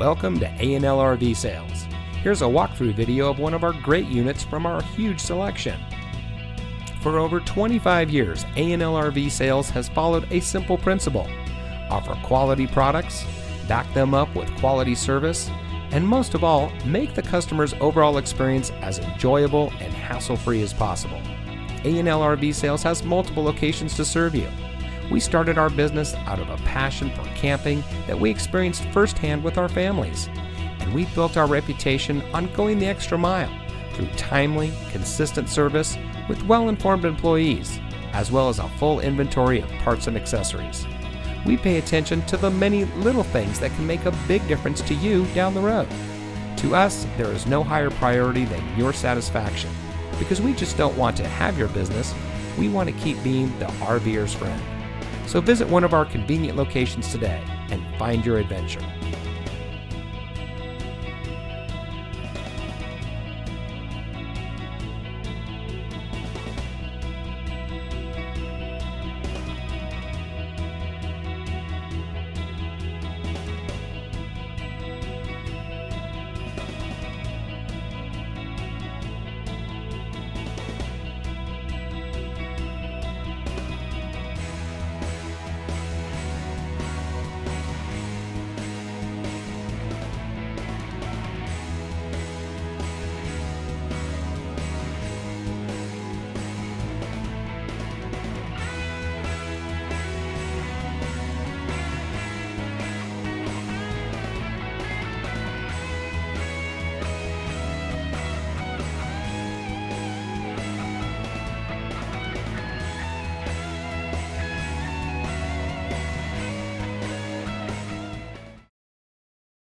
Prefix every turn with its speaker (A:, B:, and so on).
A: Welcome to A&L RV Sales. Here's a walkthrough video of one of our great units from our huge selection. For over 25 years, A&L RV Sales has followed a simple principle: offer quality products, back them up with quality service, and most of all, make the customer's overall experience as enjoyable and hassle-free as possible. A&L RV Sales has multiple locations to serve you. We started our business out of a passion for camping that we experienced firsthand with our families, and we built our reputation on going the extra mile through timely, consistent service with well-informed employees, as well as a full inventory of parts and accessories. We pay attention to the many little things that can make a big difference to you down the road. To us, there is no higher priority than your satisfaction, because we just don't want to have your business, we want to keep being the RVer's friend. So visit one of our convenient locations today and find your adventure.